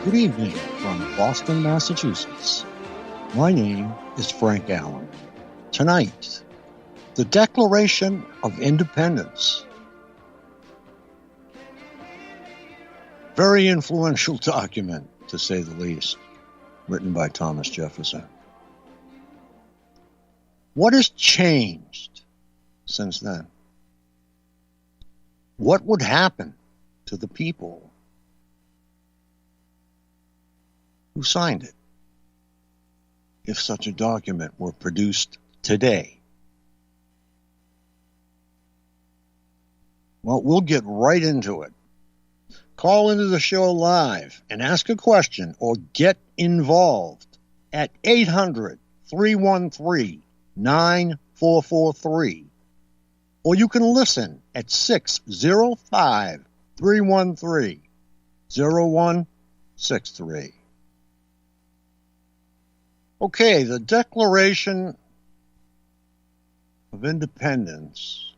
Good evening from Boston, Massachusetts. My name is Frank Allen. Tonight, the Declaration of Independence. Very influential document, to say the least, written by Thomas Jefferson. What has changed since then? What would happen to the people who signed it if such a document were produced today? Well, we'll get right into it. Call into the show live and ask a question or get involved at 800-313-9443. Or you can listen at 605-313-0163. Okay, the Declaration of Independence,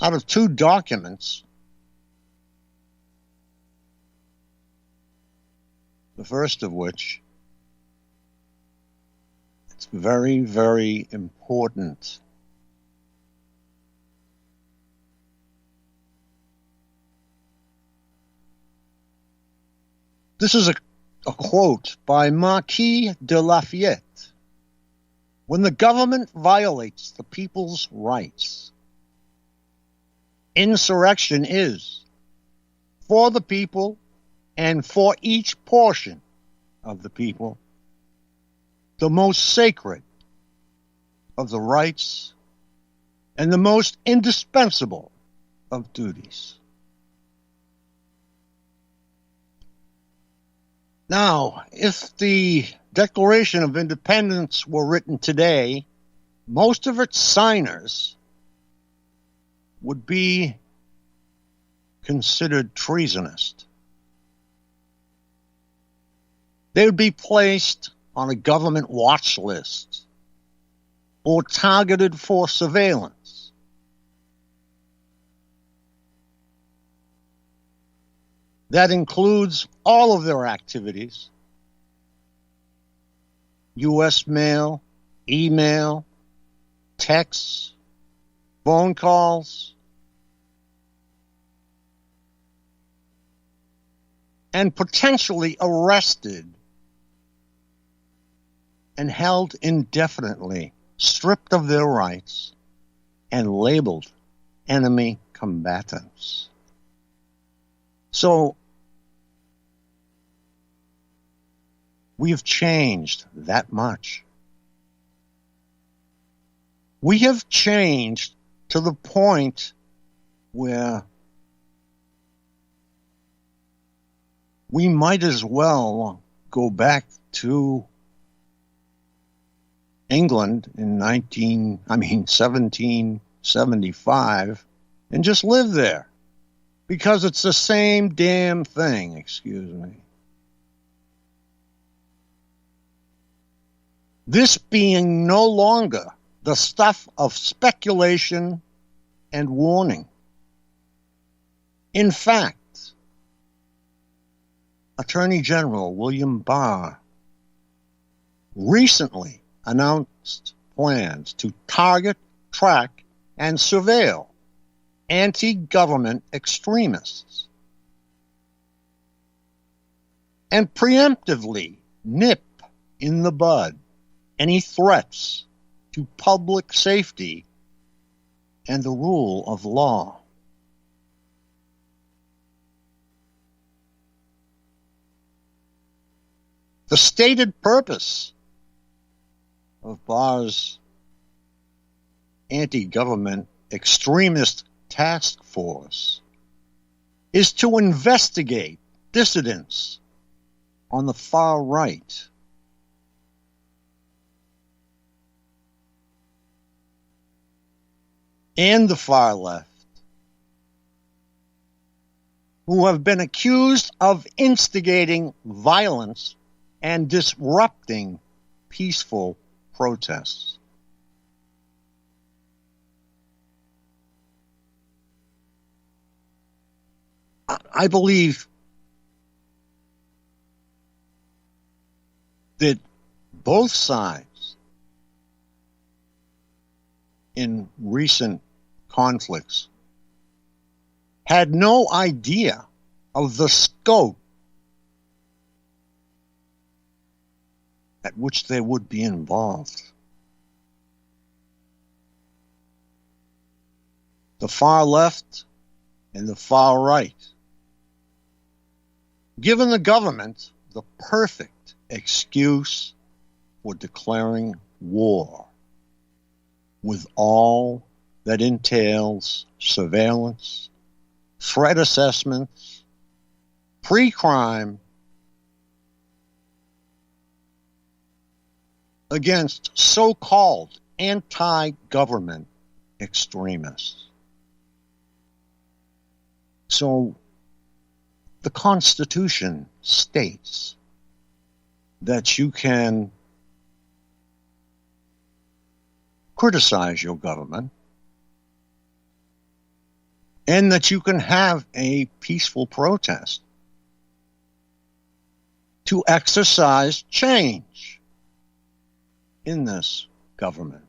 out of two documents, the first of which, it's very, very important. This is a quote by Marquis de Lafayette. When the government violates the people's rights, insurrection is for the people and for each portion of the people the most sacred of the rights and the most indispensable of duties. Now, if the Declaration of Independence were written today, most of its signers would be considered treasonous. They would be placed on a government watch list or targeted for surveillance. That includes all of their activities: U.S. mail, email, texts, phone calls, and potentially arrested and held indefinitely, stripped of their rights, and labeled enemy combatants. So, we've changed that much. We have changed to the point where we might as well go back to England in 1775 and just live there, because it's the same damn thing, excuse me. This being no longer the stuff of speculation and warning. In fact, Attorney General William Barr recently announced plans to target, track, and surveil anti-government extremists and preemptively nip in the bud any threats to public safety and the rule of law. The stated purpose of Barr's anti-government extremist task force is to investigate dissidents on the far right and the far left who have been accused of instigating violence and disrupting peaceful protests. I believe that both sides in recent conflicts had no idea of the scope at which they would be involved. The far left and the far right, given the government the perfect excuse for declaring war, with all that entails surveillance, threat assessments, pre-crime, against so-called anti-government extremists. So the Constitution states that you can criticize your government and that you can have a peaceful protest to exercise change in this government.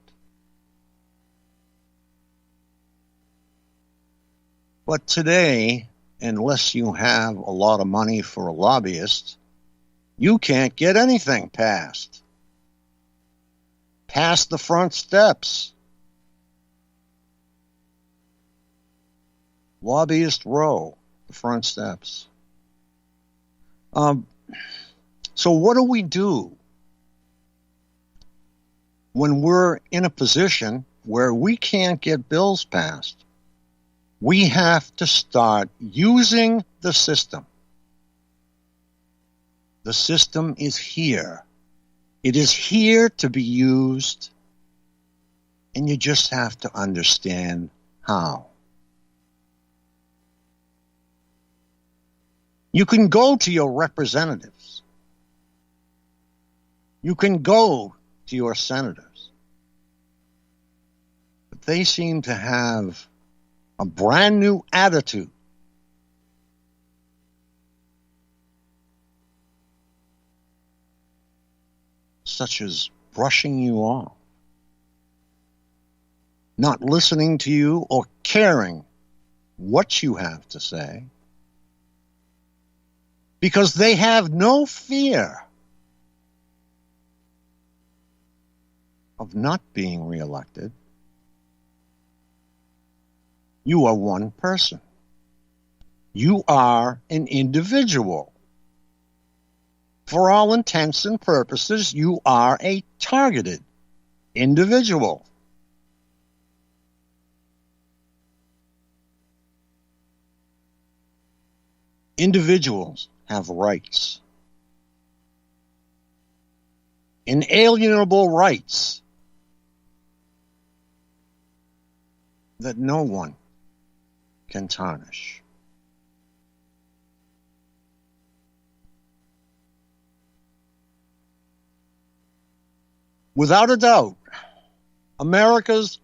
But today, unless you have a lot of money for a lobbyist, you can't get anything passed. Past the front steps. Lobbyist row, the front steps. So what do we do when we're in a position where we can't get bills passed? We have to start using the system. The system is here. It is here to be used, and you just have to understand how. You can go to your representatives. You can go to your senators. But they seem to have a brand new attitude. Such as brushing you off, not listening to you or caring what you have to say, because they have no fear of not being reelected. You are one person. You are an individual. For all intents and purposes, you are a targeted individual. Individuals have rights. Inalienable rights that no one can tarnish. Without a doubt, America's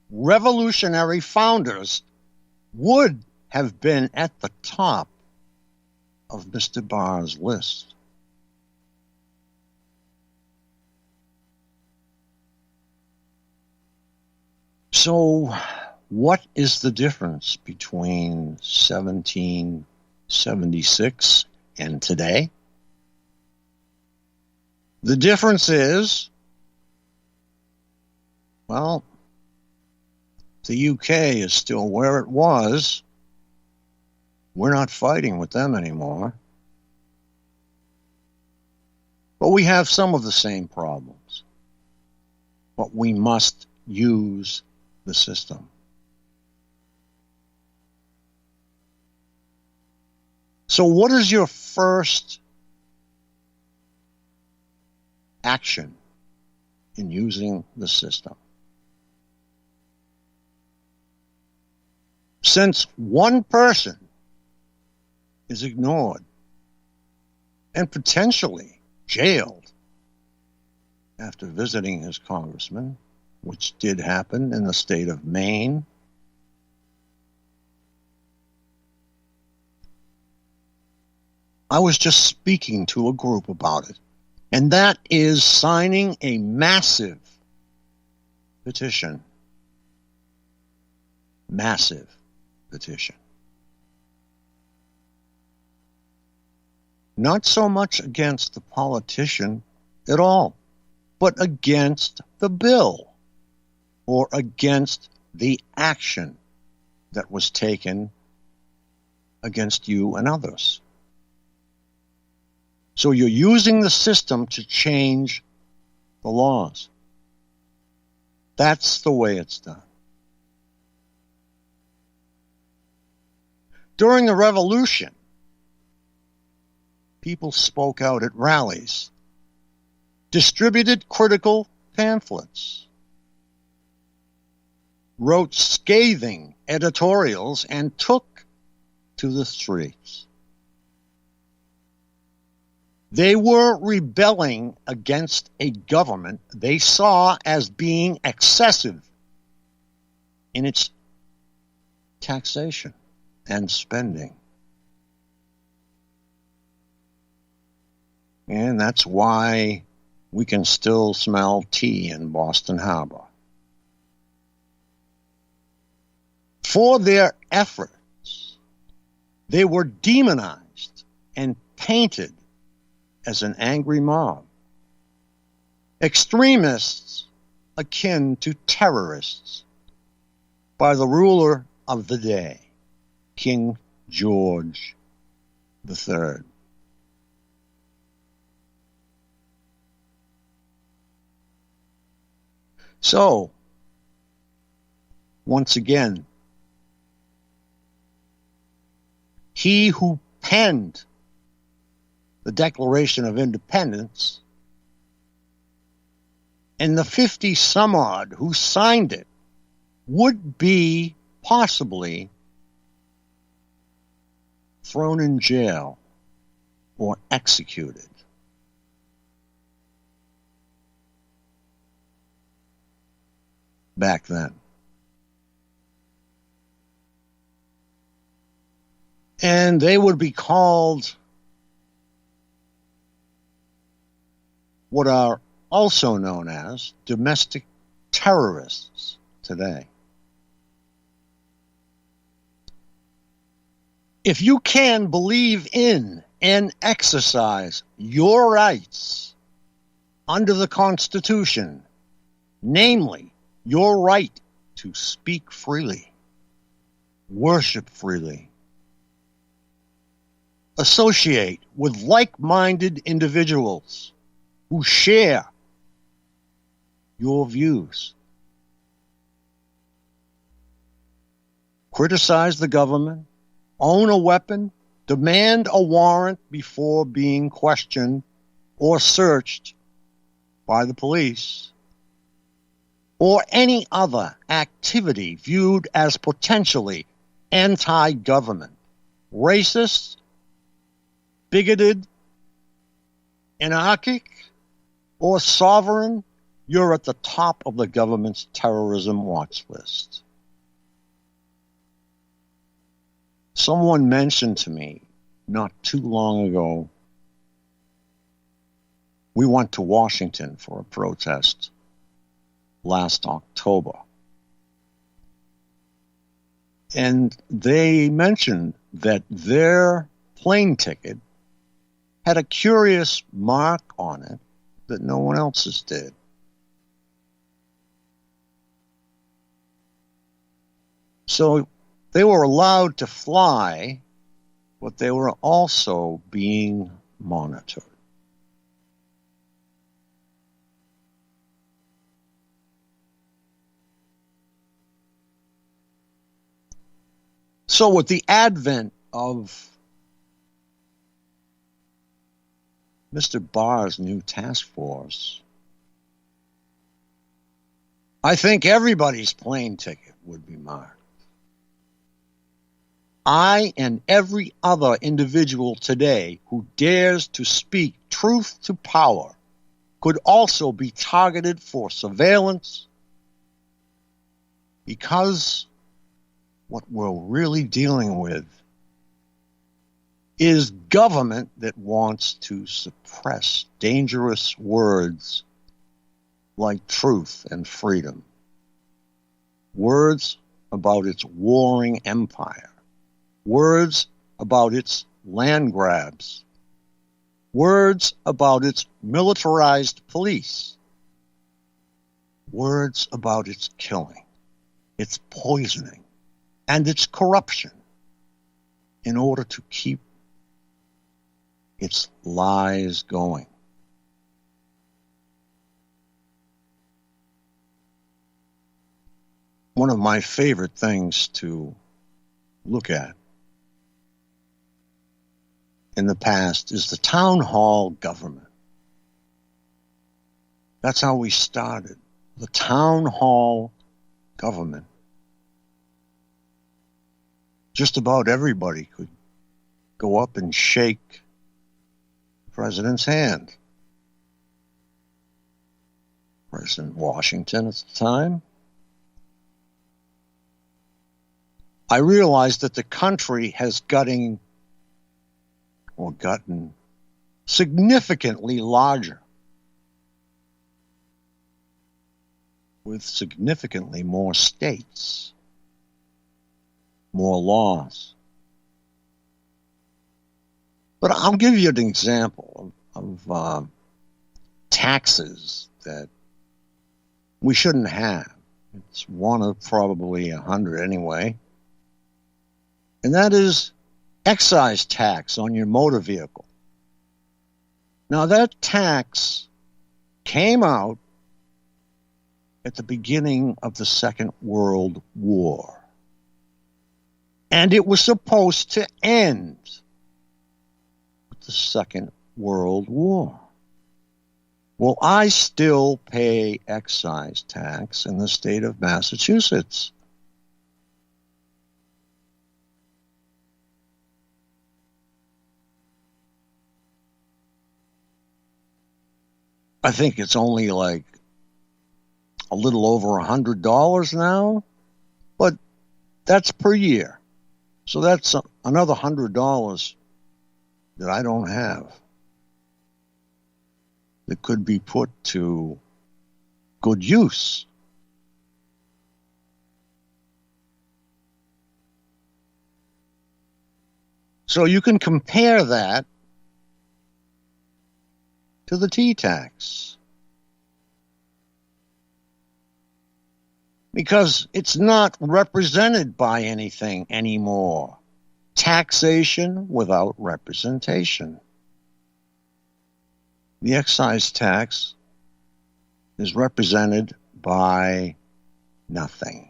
revolutionary founders would have been at the top of Mr. Barr's list. So, what is the difference between 1776 and today? The difference is, well, the UK is still where it was. We're not fighting with them anymore. But we have some of the same problems. But we must use the system. So what is your first action in using the system? Since one person is ignored and potentially jailed after visiting his congressman, which did happen in the state of Maine, I was just speaking to a group about it, and that is signing a massive petition. Massive petition. Not so much against the politician at all, but against the bill or against the action that was taken against you and others. So you're using the system to change the laws. That's the way it's done. During the revolution, people spoke out at rallies, distributed critical pamphlets, wrote scathing editorials, and took to the streets. They were rebelling against a government they saw as being excessive in its taxation and spending. And that's why we can still smell tea in Boston Harbor. For their efforts, they were demonized and painted as an angry mob. Extremists akin to terrorists by the ruler of the day, King George III. So, once again, he who penned the Declaration of Independence and the 50 some odd who signed it would be possibly thrown in jail or executed. Back then. And they would be called what are also known as domestic terrorists today. If you can believe in and exercise your rights under the Constitution, namely your right to speak freely, worship freely, associate with like-minded individuals who share your views, criticize the government, own a weapon, demand a warrant before being questioned or searched by the police, or any other activity viewed as potentially anti-government, racist, bigoted, anarchic, or sovereign, you're at the top of the government's terrorism watch list. Someone mentioned to me not too long ago, we went to Washington for a protest last October. And they mentioned that their plane ticket had a curious mark on it that no one else's did. So they were allowed to fly, but they were also being monitored. So with the advent of Mr. Barr's new task force, I think everybody's plane ticket would be marked. I and every other individual today who dares to speak truth to power could also be targeted for surveillance, because what we're really dealing with is government that wants to suppress dangerous words like truth and freedom, words about its warring empire, words about its land grabs, words about its militarized police, words about its killing, its poisoning, and its corruption in order to keep its lies going. One of my favorite things to look at in the past is the town hall government. That's how we started. The town hall government. Just about everybody could go up and shake the president's hand. President Washington at the time. I realized that the country has gotten significantly larger, with significantly more states, more laws. But I'll give you an example of taxes that we shouldn't have. It's one of probably 100 anyway. And that is excise tax on your motor vehicle. Now, that tax came out at the beginning of the Second World War. And it was supposed to end with the Second World War. Well, I still pay excise tax in the state of Massachusetts. I think it's only like a little over $100 now, but that's per year. So that's another $100 that I don't have that could be put to good use. So you can compare that to the tea tax, because it's not represented by anything anymore. Taxation without representation. The excise tax is represented by nothing.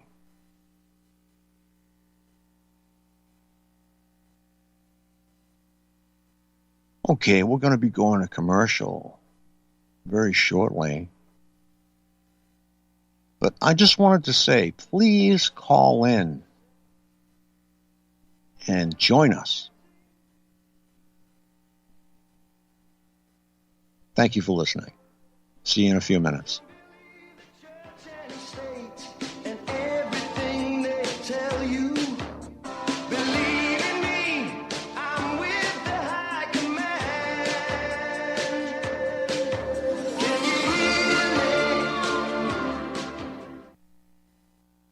Okay, we're going to be going to commercial very shortly. But I just wanted to say, please call in and join us. Thank you for listening. See you in a few minutes.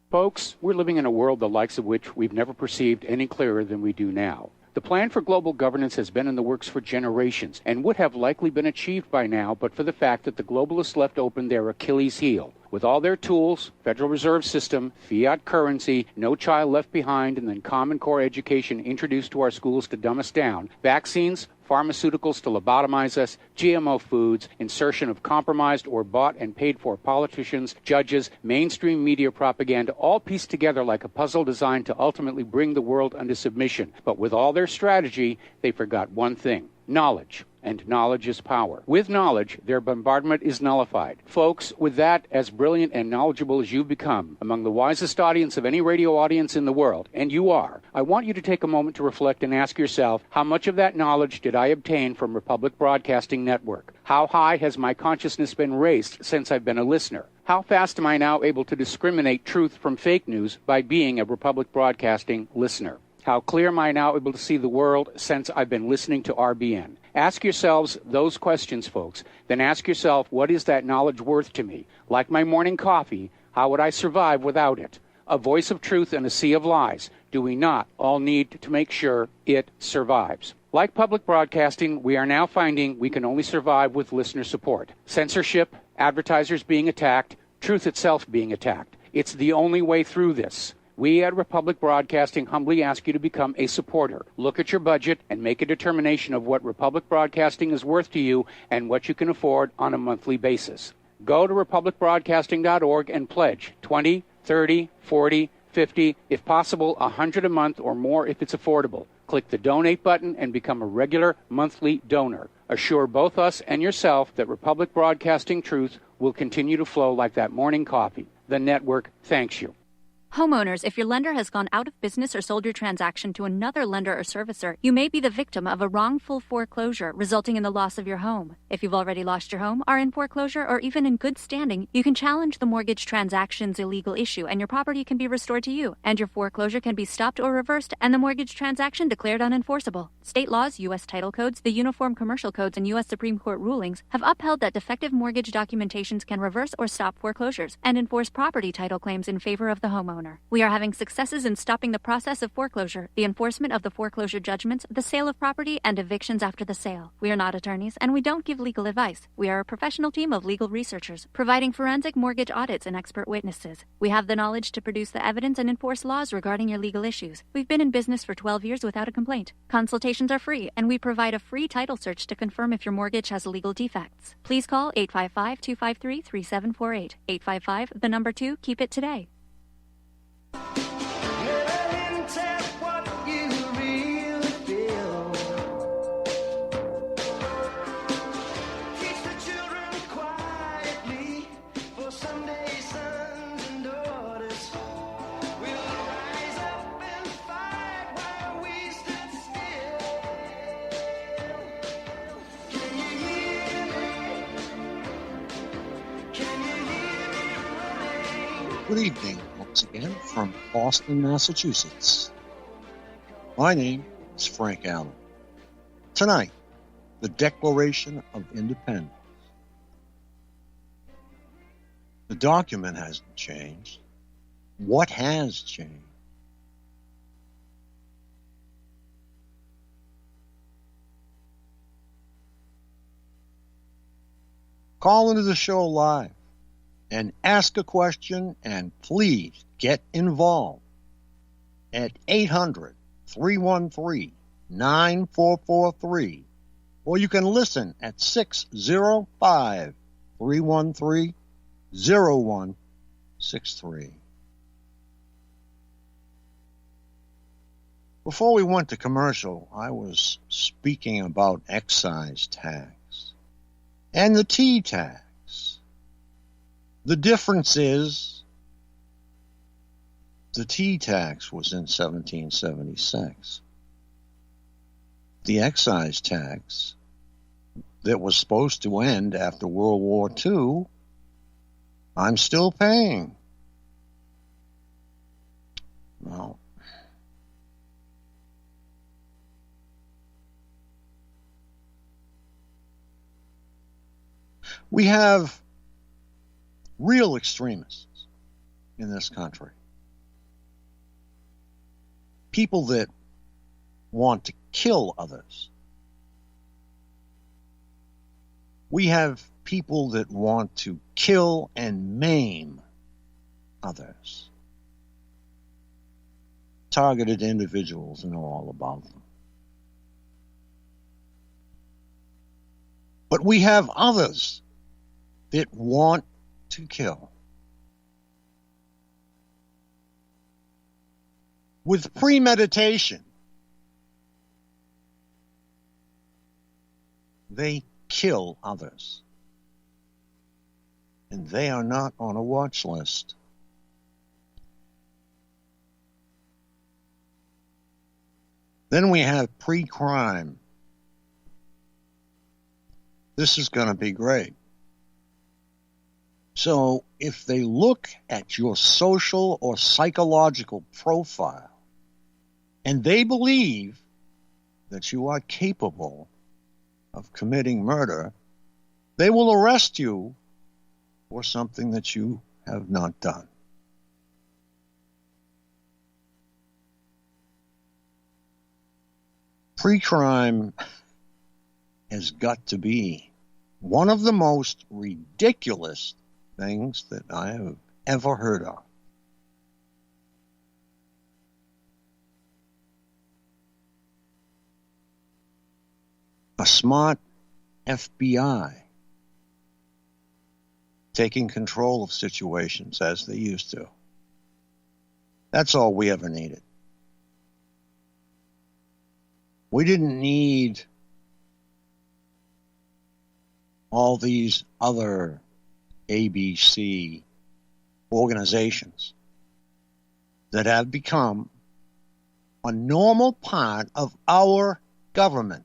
Folks, we're living in a world the likes of which we've never perceived any clearer than we do now. The plan for global governance has been in the works for generations and would have likely been achieved by now but for the fact that the globalists left open their Achilles heel. With all their tools, Federal Reserve System, fiat currency, no child left behind, and then Common Core education introduced to our schools to dumb us down, vaccines, pharmaceuticals to lobotomize us, GMO foods, insertion of compromised or bought and paid for politicians, judges, mainstream media propaganda, all pieced together like a puzzle designed to ultimately bring the world under submission. But with all their strategy, they forgot one thing: knowledge. And knowledge is power. With knowledge, their bombardment is nullified. Folks, with that, as brilliant and knowledgeable as you've become, among the wisest audience of any radio audience in the world, and you are, I want you to take a moment to reflect and ask yourself, how much of that knowledge did I obtain from Republic Broadcasting Network? How high has my consciousness been raised since I've been a listener? How fast am I now able to discriminate truth from fake news by being a Republic Broadcasting listener? How clear am I now able to see the world since I've been listening to RBN? Ask yourselves those questions, folks. Then ask yourself, what is that knowledge worth to me? Like my morning coffee, how would I survive without it? A voice of truth in a sea of lies. Do we not all need to make sure it survives? Like public broadcasting, we are now finding we can only survive with listener support. Censorship, advertisers being attacked, truth itself being attacked. It's the only way through this. We at Republic Broadcasting humbly ask you to become a supporter. Look at your budget and make a determination of what Republic Broadcasting is worth to you and what you can afford on a monthly basis. Go to republicbroadcasting.org and pledge 20, 30, 40, 50, if possible, 100 a month or more if it's affordable. Click the donate button and become a regular monthly donor. Assure both us and yourself that Republic Broadcasting truth will continue to flow like that morning coffee. The network thanks you. Homeowners, if your lender has gone out of business or sold your transaction to another lender or servicer, you may be the victim of a wrongful foreclosure resulting in the loss of your home. If you've already lost your home, are in foreclosure, or even in good standing, you can challenge the mortgage transaction's illegal issue and your property can be restored to you, and your foreclosure can be stopped or reversed and the mortgage transaction declared unenforceable. State laws, U.S. title codes, the Uniform Commercial Codes, and U.S. Supreme Court rulings have upheld that defective mortgage documentations can reverse or stop foreclosures and enforce property title claims in favor of the homeowner. We are having successes in stopping the process of foreclosure, the enforcement of the foreclosure judgments, the sale of property, and evictions after the sale. We are not attorneys, and we don't give legal advice. We are a professional team of legal researchers, providing forensic mortgage audits and expert witnesses. We have the knowledge to produce the evidence and enforce laws regarding your legal issues. We've been in business for 12 years without a complaint. Consultations are free, and we provide a free title search to confirm if your mortgage has legal defects. Please call 855-253-3748. 855, the number 2, keep it today. Good evening, once again, from Boston, Massachusetts. My name is Frank Allen. Tonight, the Declaration of Independence. The document hasn't changed. What has changed? Call into the show live and ask a question, and please get involved at 800-313-9443, or you can listen at 605-313-0163. Before we went to commercial, I was speaking about excise tax and the tea tax. The difference is the tea tax was in 1776. The excise tax that was supposed to end after World War II, I'm still paying. Well, we have real extremists in this country. People that want to kill others. We have people that want to kill and maim others. Targeted individuals know all about them. But we have others that want to kill. With premeditation, they kill others. And they are not on a watch list. Then we have pre-crime. This is going to be great. So if they look at your social or psychological profile and they believe that you are capable of committing murder, they will arrest you for something that you have not done. Pre-crime has got to be one of the most ridiculous things that I have ever heard of. A smart FBI taking control of situations as they used to. That's all we ever needed. We didn't need all these other ABC organizations that have become a normal part of our government.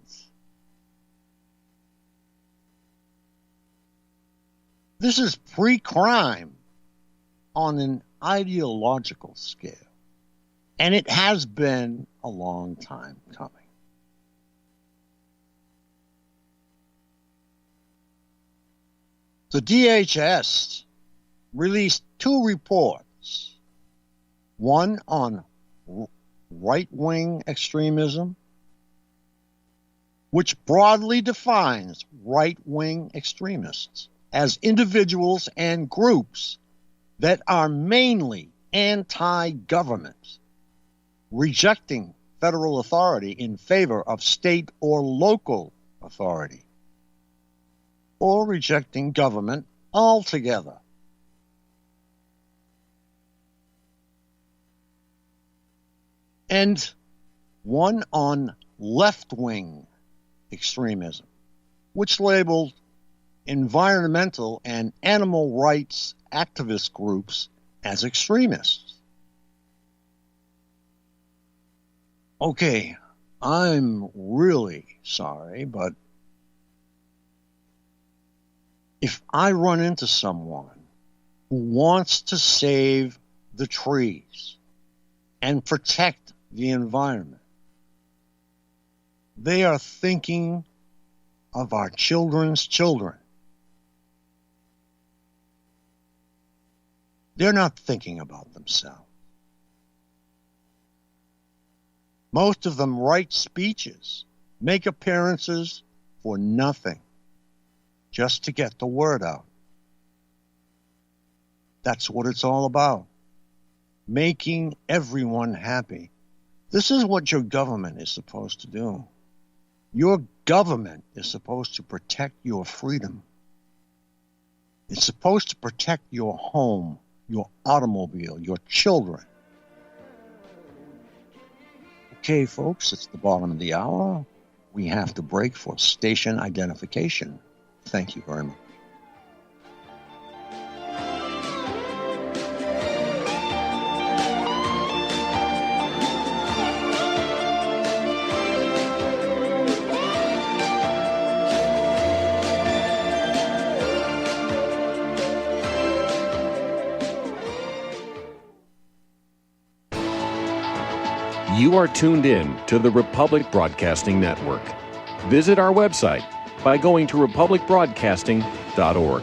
This is pre-crime on an ideological scale, and it has been a long time coming. The DHS released 2 reports, one on right-wing extremism, which broadly defines right-wing extremists as individuals and groups that are mainly anti-government, rejecting federal authority in favor of state or local authority, or rejecting government altogether. And one on left-wing extremism, which labeled environmental and animal rights activist groups as extremists. Okay, I'm really sorry, but if I run into someone who wants to save the trees and protect the environment, they are thinking of our children's children. They're not thinking about themselves. Most of them write speeches, make appearances for nothing, just to get the word out. That's what it's all about. Making everyone happy. This is what your government is supposed to do. Your government is supposed to protect your freedom. It's supposed to protect your home, your automobile, your children. Okay, folks, it's the bottom of the hour. We have to break for station identification. Thank you very much. You are tuned in to the Republic Broadcasting Network. Visit our website by going to republicbroadcasting.org.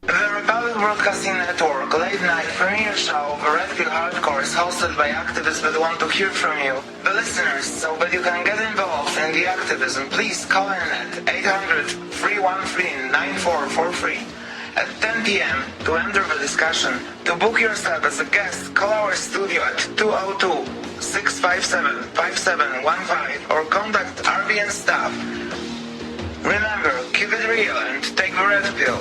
The Republic Broadcasting Network late night premiere show of Red Pill Hardcore is hosted by activists that want to hear from you, the listeners. So that you can get involved in the activism, please call in at 800-313-9443 at 10 p.m. to enter the discussion. To book yourself as a guest, call our studio at 202-657-5715 or contact RBN staff. Remember, keep it real and take the red pill.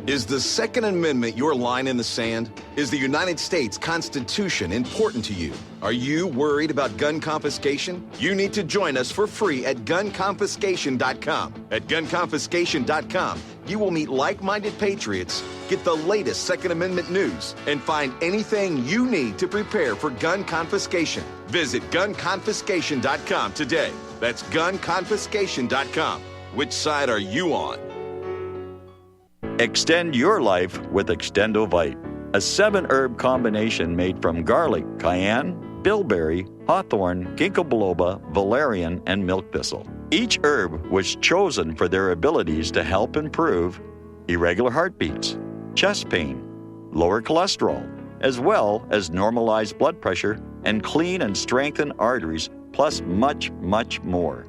Is the Second Amendment your line in the sand? Is the United States Constitution important to you? Are you worried about gun confiscation? You need to join us for free at gunconfiscation.com. At gunconfiscation.com, you will meet like-minded patriots, get the latest Second Amendment news, and find anything you need to prepare for gun confiscation. Visit gunconfiscation.com today. That's gunconfiscation.com. Which side are you on? Extend your life with Extendovite, a 7-herb combination made from garlic, cayenne, bilberry, hawthorn, ginkgo biloba, valerian, and milk thistle. Each herb was chosen for their abilities to help improve irregular heartbeats, chest pain, lower cholesterol, as well as normalize blood pressure and clean and strengthen arteries, plus much, much more.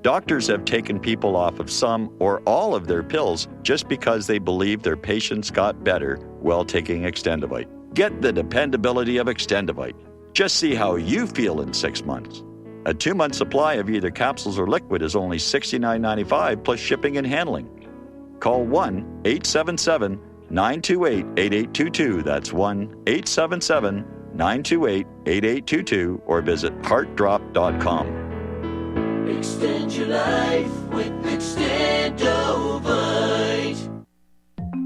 Doctors have taken people off of some or all of their pills just because they believe their patients got better while taking Extendovite. Get the dependability of Extendovite. Just see how you feel in 6 months. A 2-month supply of either capsules or liquid is only $69.95 plus shipping and handling. Call 1-877-928-8822. That's 1-877-928-8822 or visit heartdrop.com. Extend your life with Extendovite.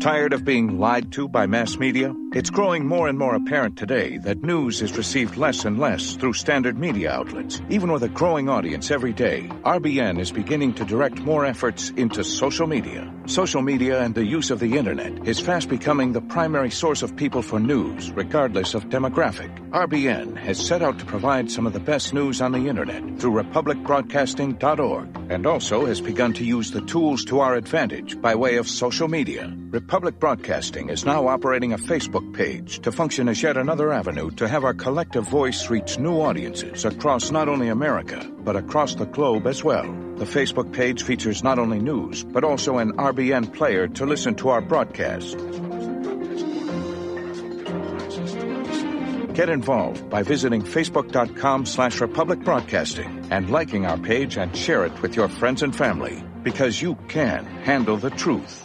Tired of being lied to by mass media? It's growing more and more apparent today that news is received less and less through standard media outlets. Even with a growing audience every day, RBN is beginning to direct more efforts into social media. Social media and the use of the internet is fast becoming the primary source of people for news, regardless of demographic. RBN has set out to provide some of the best news on the internet through republicbroadcasting.org, and also has begun to use the tools to our advantage by way of social media. Republic Broadcasting is now operating a Facebook page to function as yet another avenue to have our collective voice reach new audiences across not only America, but across the globe as well. The Facebook page features not only news, but also an RBN player to listen to our broadcast. Get involved by visiting facebook.com/Republic Broadcasting and liking our page and share it with your friends and family, because you can handle the truth.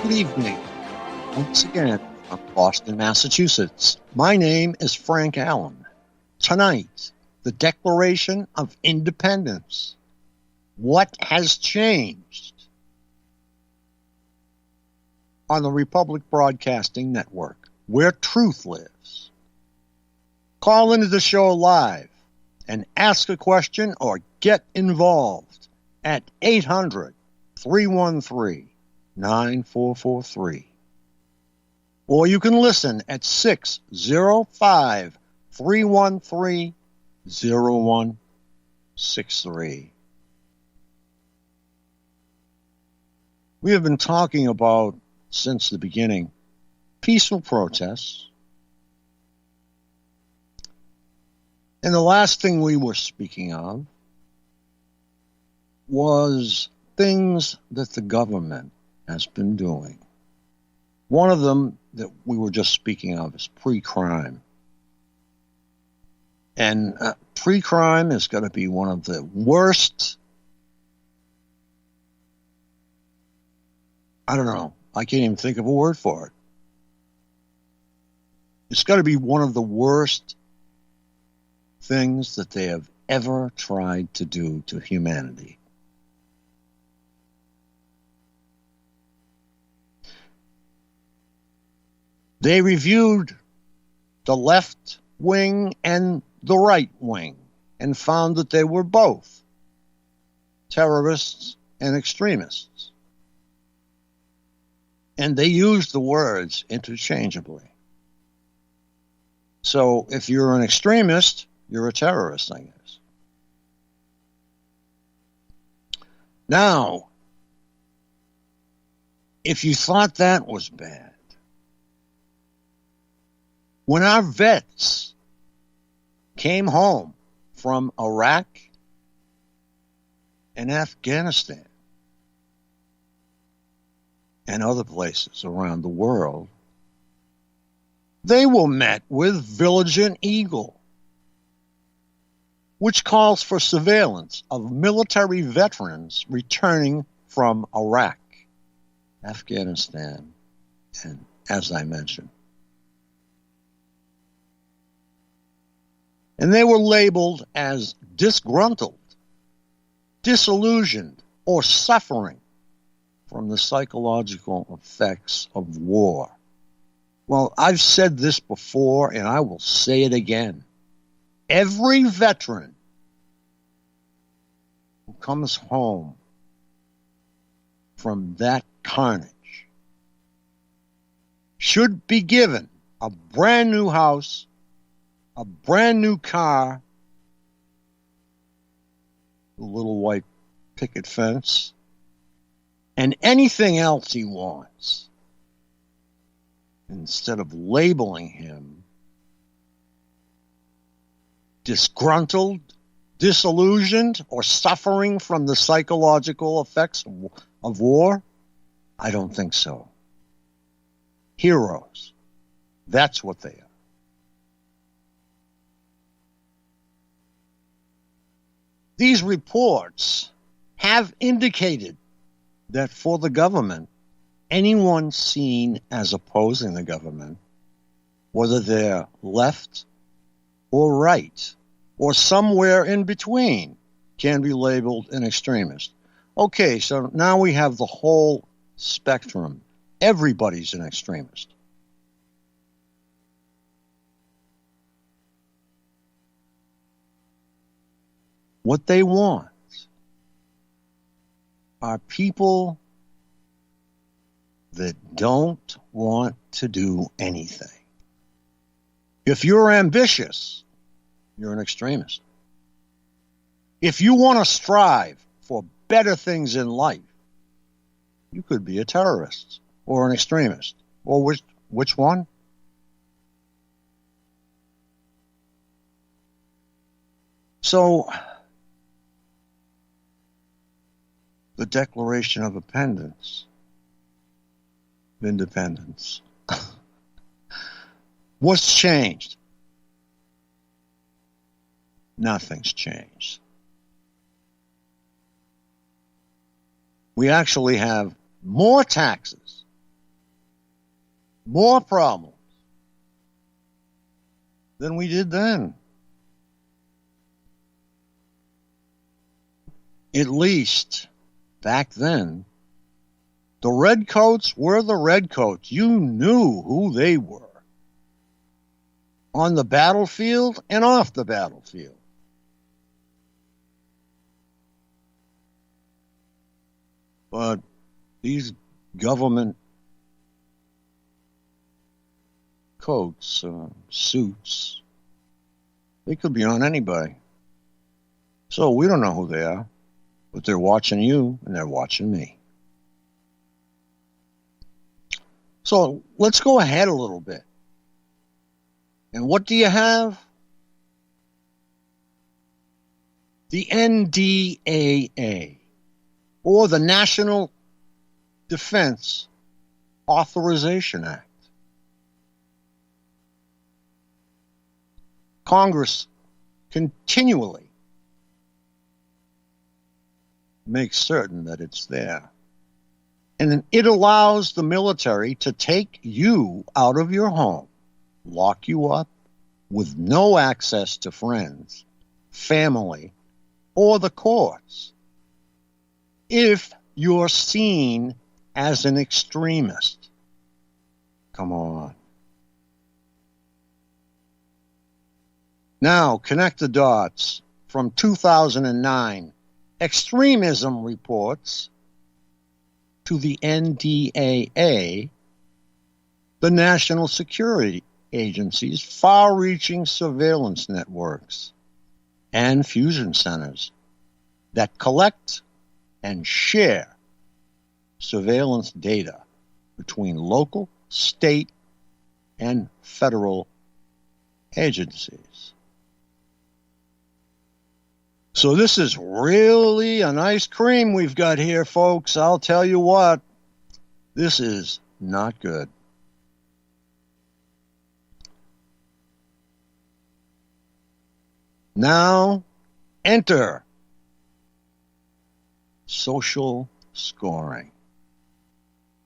Good evening. Once again, from Boston, Massachusetts. My name is Frank Allen. Tonight, the Declaration of Independence. What has changed? On the Republic Broadcasting Network, where truth lives. Call into the show live and ask a question or get involved at 800-313-9443. Or you can listen at 605-313-0163. We have been talking about, since the beginning, peaceful protests. And the last thing we were speaking of was things that the government has been doing. One of them that we were just speaking of is pre-crime. And pre-crime is going to be one of the worst, I don't know, I can't even think of a word for it. It's got to be one of the worst things that they have ever tried to do to humanity. They reviewed the left wing and the right wing and found that they were both terrorists and extremists. And they used the words interchangeably. So if you're an extremist, you're a terrorist, I guess. Now, if you thought that was bad, when our vets came home from Iraq and Afghanistan and other places around the world, they were met with Vigilant Eagle, which calls for surveillance of military veterans returning from Iraq, Afghanistan, and, as I mentioned, And they were labeled as disgruntled, disillusioned, or suffering from the psychological effects of war. Well, I've said this before, and I will say it again. Every veteran who comes home from that carnage should be given a brand new house, a brand new car, a little white picket fence, and anything else he wants, instead of labeling him disgruntled, disillusioned, or suffering from the psychological effects of war? I don't think so. Heroes. That's what they are. These reports have indicated that for the government, anyone seen as opposing the government, whether they're left or right, or somewhere in between, can be labeled an extremist. Okay, so now we have the whole spectrum. Everybody's an extremist. What they want are people that don't want to do anything. If you're ambitious, you're an extremist. If you want to strive for better things in life, you could be a terrorist or an extremist. Or which one? So, the Declaration of Independence. What's changed? Nothing's changed. We actually have more taxes, more problems than we did then. At least back then, the redcoats were the redcoats. You knew who they were on the battlefield and off the battlefield. But these government coats, suits, they could be on anybody. So we don't know who they are, but they're watching you and they're watching me. So let's go ahead a little bit. And what do you have? The NDAA, or the National Defense Authorization Act. Congress continually makes certain that it's there. And it allows the military to take you out of your home, lock you up with no access to friends, family, or the courts if you're seen as an extremist. Come on. Now, connect the dots from 2009 extremism reports to the NDAA, the National Security Agency's far-reaching surveillance networks and fusion centers that collect and share surveillance data between local, state, and federal agencies. So this is really a nice cream we've got here, folks. I'll tell you what, this is not good. Now, enter social scoring.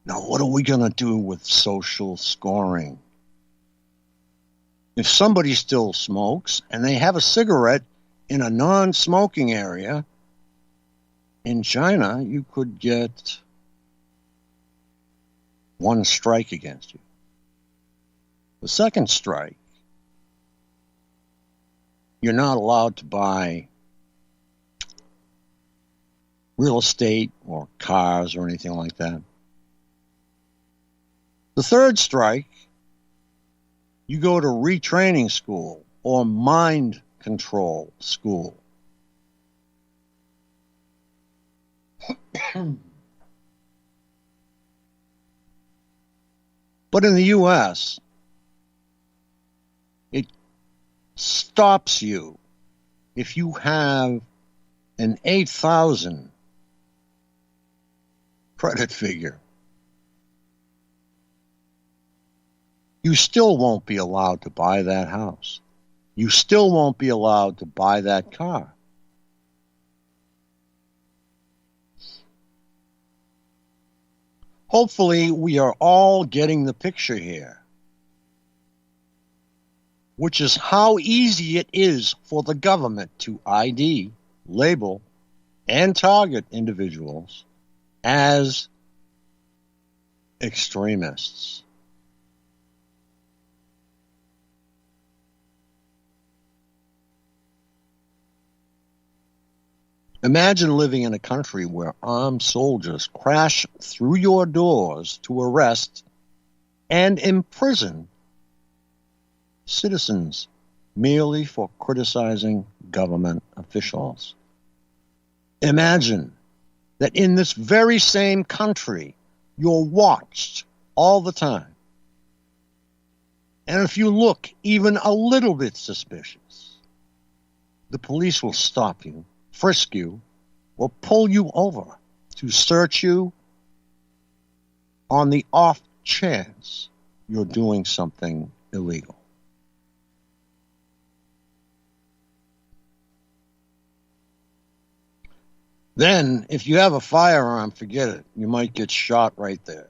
Now, what are we going to do with social scoring? If somebody still smokes and they have a cigarette in a non-smoking area, in China, you could get one strike against you. The second strike, you're not allowed to buy real estate or cars or anything like that. The third strike, you go to retraining school or mind control school. But in the U.S., it stops you if you have an 8,000 credit figure. You still won't be allowed to buy that house. You still won't be allowed to buy that car. Hopefully, we are all getting the picture here, which is how easy it is for the government to ID, label, and target individuals as extremists. Imagine living in a country where armed soldiers crash through your doors to arrest and imprison citizens merely for criticizing government officials. Imagine that in this very same country, you're watched all the time. And if you look even a little bit suspicious, the police will stop you, frisk you, or pull you over to search you on the off chance you're doing something illegal. Then, if you have a firearm, forget it. You might get shot right there.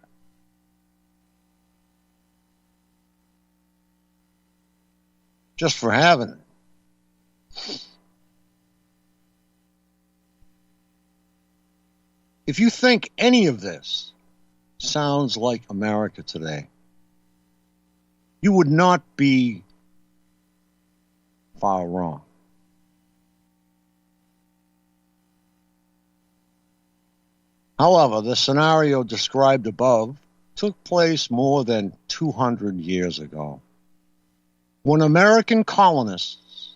Just for having it. If you think any of this sounds like America today, you would not be far wrong. However, the scenario described above took place more than 200 years ago, when American colonists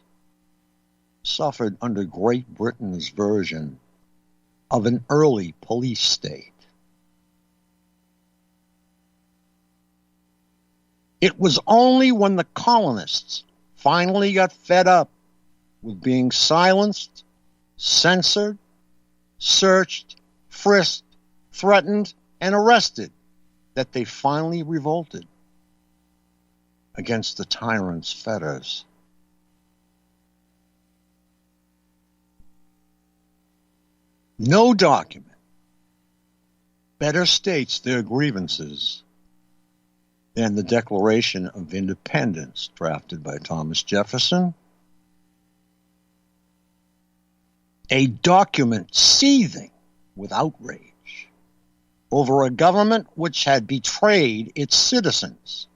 suffered under Great Britain's version of an early police state. It was only when the colonists finally got fed up with being silenced, censored, searched, frisked, threatened, and arrested that they finally revolted against the tyrant's fetters. No document better states their grievances than the Declaration of Independence drafted by Thomas Jefferson, a document seething with outrage over a government which had betrayed its citizens.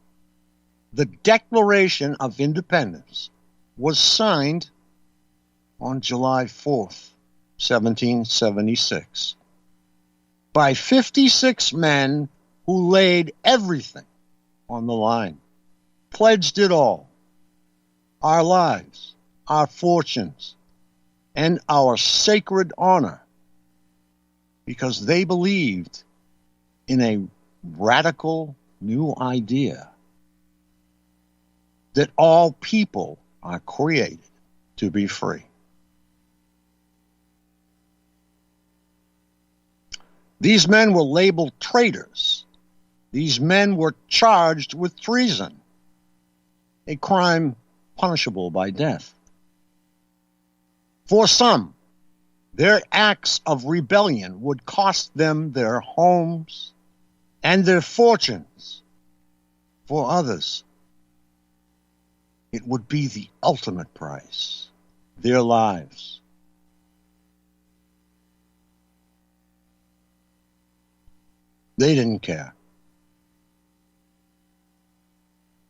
The Declaration of Independence was signed on July 4th, 1776, by 56 men who laid everything on the line, pledged it all, our lives, our fortunes, and our sacred honor, because they believed in a radical new idea that all people are created to be free. These men were labeled traitors. These men were charged with treason, a crime punishable by death. For some, their acts of rebellion would cost them their homes and their fortunes. For others, It would be the ultimate price. Their lives. They didn't care.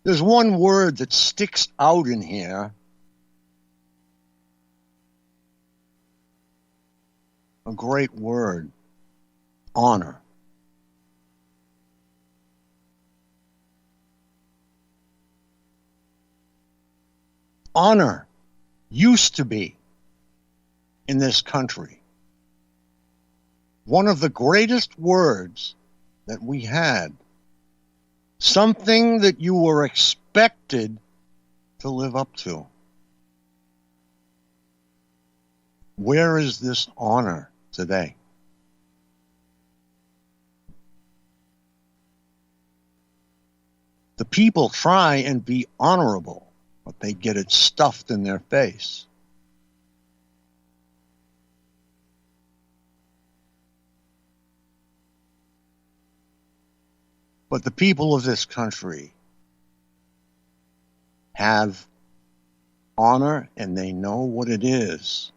There's one word that sticks out in here. A great word. Honor. Honor used to be, in this country, one of the greatest words that we had. Something that you were expected to live up to. Where is this honor today? The people try and be honorable, but they get it stuffed in their face. But the people of this country have honor, and they know what it is.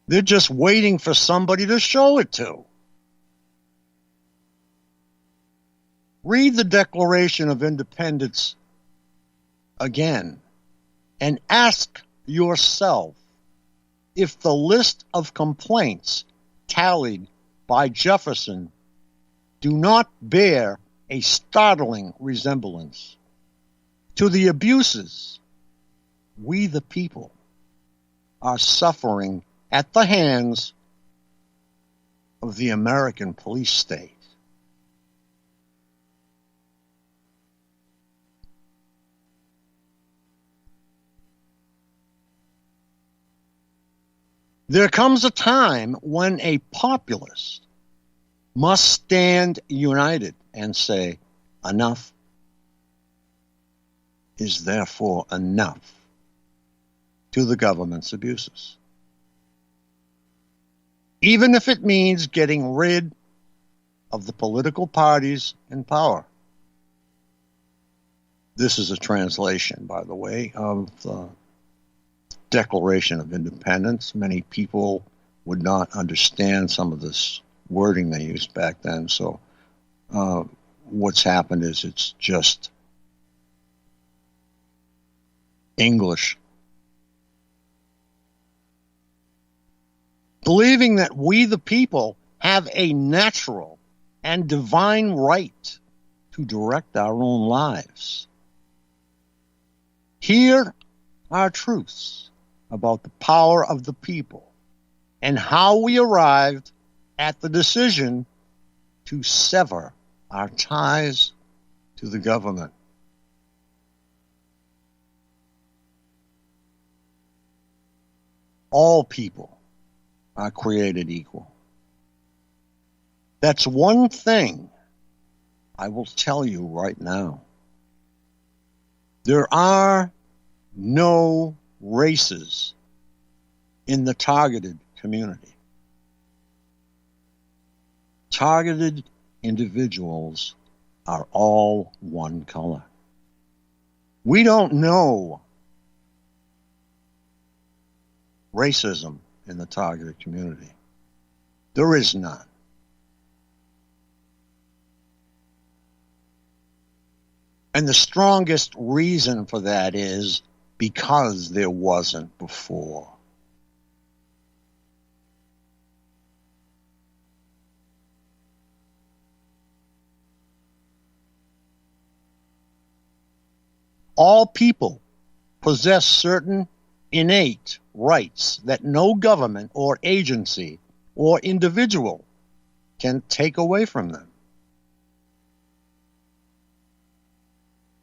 They're just waiting for somebody to show it to. Read the Declaration of Independence again and ask yourself if the list of complaints tallied by Jefferson do not bear a startling resemblance to the abuses we, the people, are suffering at the hands of the American police state. There comes a time when a populace must stand united and say, enough is therefore enough to the government's abuses. Even if it means getting rid of the political parties in power. This is a translation, by the way, of the Declaration of Independence. Many people would not understand some of this wording they used back then. So what's happened is it's just English. Believing that we, the people, have a natural and divine right to direct our own lives. Here are truths about the power of the people and how we arrived at the decision to sever our ties to the government. All people are created equal. That's one thing I will tell you right now. There are no races in the targeted community. Targeted individuals are all one color. We don't know racism in the targeted community. There is none. And the strongest reason for that is because there wasn't before. All people possess certain innate rights that no government or agency or individual can take away from them.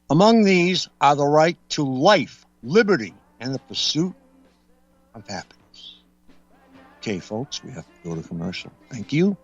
Among these are the right to life, liberty, and the pursuit of happiness. Okay, folks, we have to go to commercial. Thank you.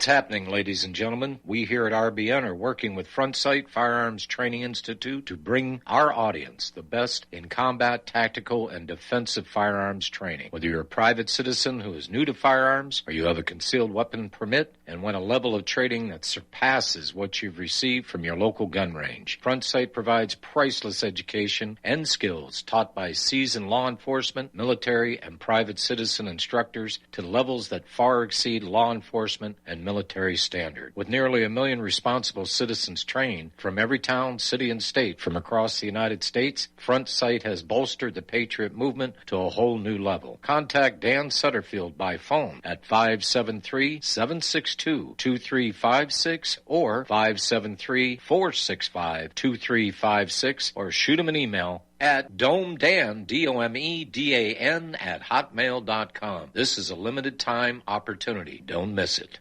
What's happening, ladies and gentlemen? We here at RBN are working with Front Sight Firearms Training Institute to bring our audience the best in combat, tactical, and defensive firearms training. Whether you're a private citizen who is new to firearms or you have a concealed weapon permit and want a level of training that surpasses what you've received from your local gun range, Front Sight provides priceless education and skills taught by seasoned law enforcement, military, and private citizen instructors to levels that far exceed law enforcement and military standard. With nearly 1 million responsible citizens trained from every town, city, and state from across the United States, Front Sight has bolstered the Patriot movement to a whole new level. Contact Dan Sutterfield by phone at 573-762-2356 or 573-465-2356 or shoot him an email at domedan, DOMEDAN, at hotmail.com. This is a limited time opportunity. Don't miss it.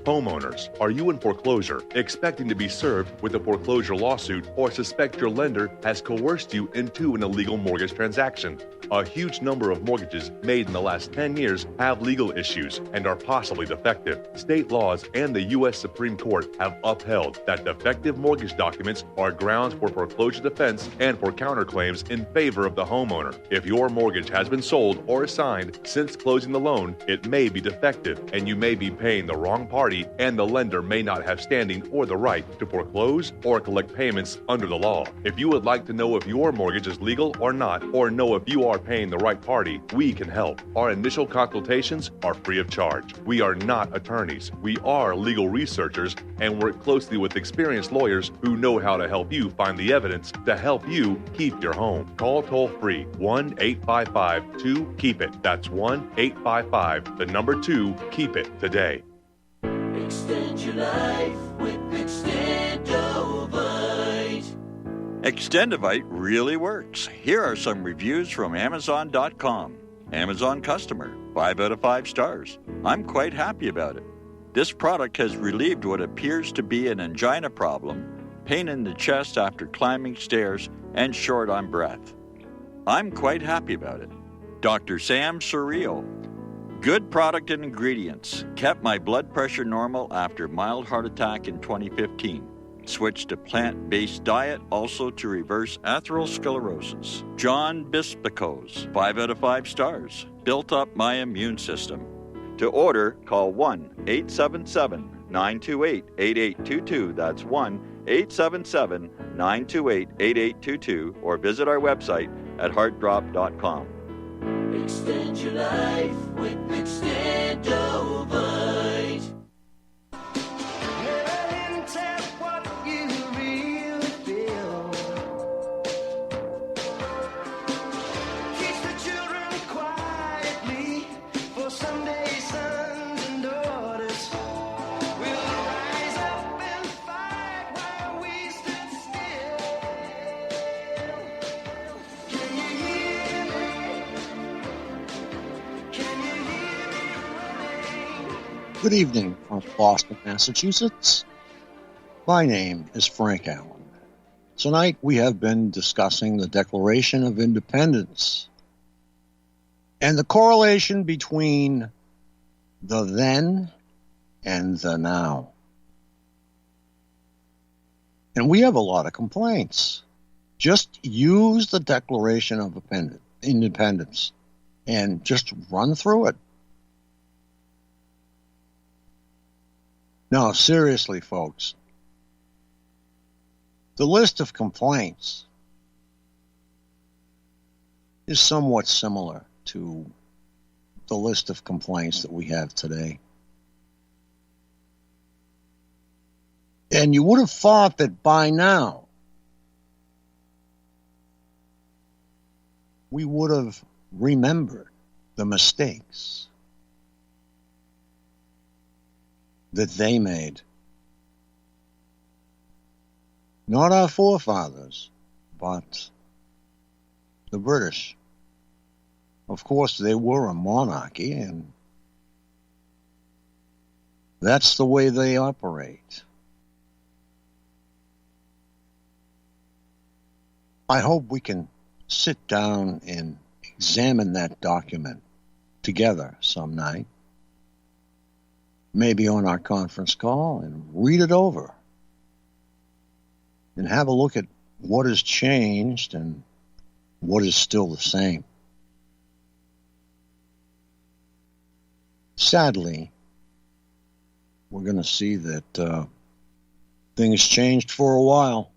Homeowners, are you in foreclosure, expecting to be served with a foreclosure lawsuit, or suspect your lender has coerced you into an illegal mortgage transaction? A huge number of mortgages made in the last 10 years have legal issues and are possibly defective. State laws and the U.S. Supreme Court have upheld that defective mortgage documents are grounds for foreclosure defense and for counterclaims in favor of the homeowner. If your mortgage has been sold or assigned since closing the loan, it may be defective and you may be paying the wrong party, and the lender may not have standing or the right to foreclose or collect payments under the law. If you would like to know if your mortgage is legal or not, or know if you are paying the right party, we can help. Our initial consultations are free of charge. We are not attorneys. We are legal researchers and work closely with experienced lawyers who know how to help you find the evidence to help you keep your home. Call toll-free 1-855-2-KEEP-IT. That's 1-855-2-KEEP-IT today. Extend your life with Extendovite. Extendovite really works. Here are some reviews from Amazon.com. Amazon customer, 5 out of 5 stars. I'm quite happy about it. This product has relieved what appears to be an angina problem, pain in the chest after climbing stairs, and short on breath. I'm quite happy about it. Dr. Sam Surreal. Good product and ingredients. Kept my blood pressure normal after mild heart attack in 2015. Switched to plant-based diet also to reverse atherosclerosis. John Bispicos, 5 out of 5 stars. Built up my immune system. To order, call 1-877-928-8822. That's 1-877-928-8822 or visit our website at heartdrop.com. Extend your life with Extendovite. Good evening from Boston, Massachusetts. My name is Frank Allen. Tonight we have been discussing the Declaration of Independence and the correlation between the then and the now. And we have a lot of complaints. Just use the Declaration of Independence and just run through it. No, seriously, folks. The list of complaints is somewhat similar to the list of complaints that we have today. And you would have thought that by now we would have remembered the mistakes that they made. Not our forefathers, but the British. Of course, they were a monarchy, and that's the way they operate. I hope we can sit down and examine that document together some night. maybe on our conference call, and read it over and have a look at what has changed and what is still the same. Sadly, we're going to see that things changed for a while,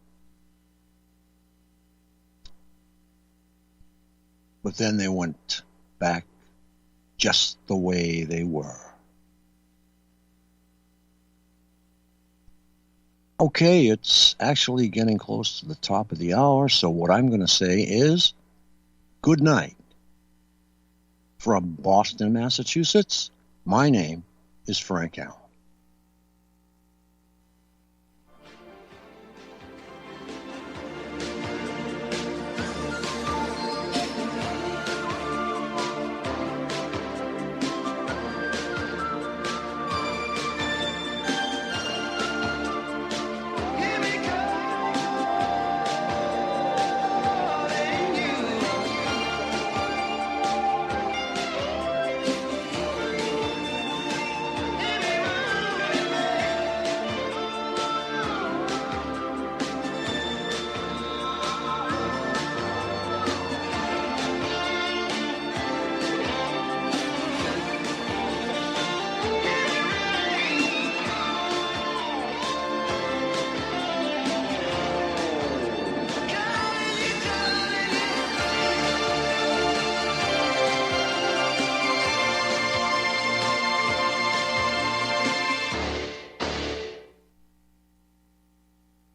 but then they went back just the way they were. Okay, it's actually getting close to the top of the hour, so what I'm going to say is good night. From Boston, Massachusetts, my name is Frank Allen.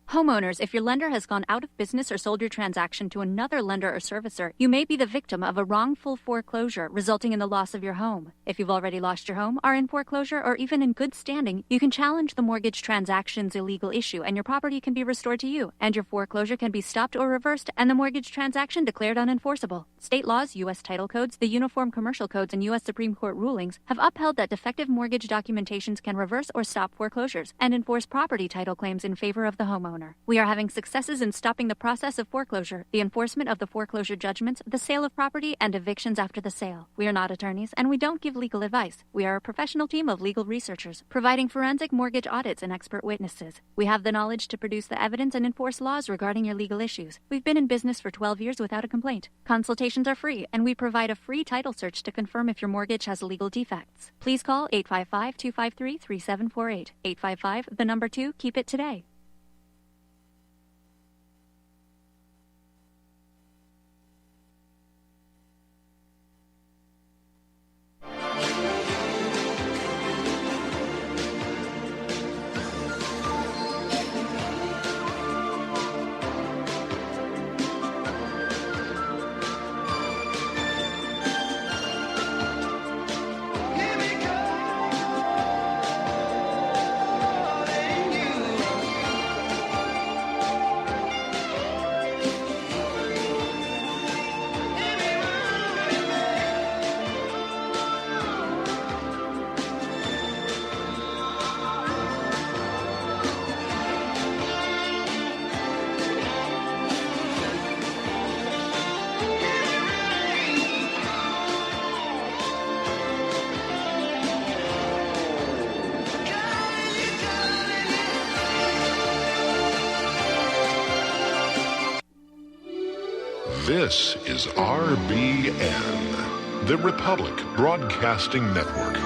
Homeowners, if your lender has gone out of business or sold your transaction to another lender or servicer, you may be the victim of a wrongful foreclosure, resulting in the loss of your home. If you've already lost your home, are in foreclosure, or even in good standing, you can challenge the mortgage transaction's illegal issue, and your property can be restored to you, and your foreclosure can be stopped or reversed, and the mortgage transaction declared unenforceable. State laws, U.S. title codes, the Uniform Commercial Codes, and U.S. Supreme Court rulings have upheld that defective mortgage documentations can reverse or stop foreclosures and enforce property title claims in favor of the homeowner. We are having successes in stopping the process of foreclosure, the enforcement of the foreclosure judgments, the sale of property, and evictions after the sale. We are not attorneys, and we don't give legal advice. We are a professional team of legal researchers, providing forensic mortgage audits and expert witnesses. We have the knowledge to produce the evidence and enforce laws regarding your legal issues. We've been in business for 12 years without a complaint. Consultations are free, and we provide a free title search to confirm if your mortgage has legal defects. Please call 855-253-3748. 855, the number 2, keep it today. This is RBN, the Republic Broadcasting Network.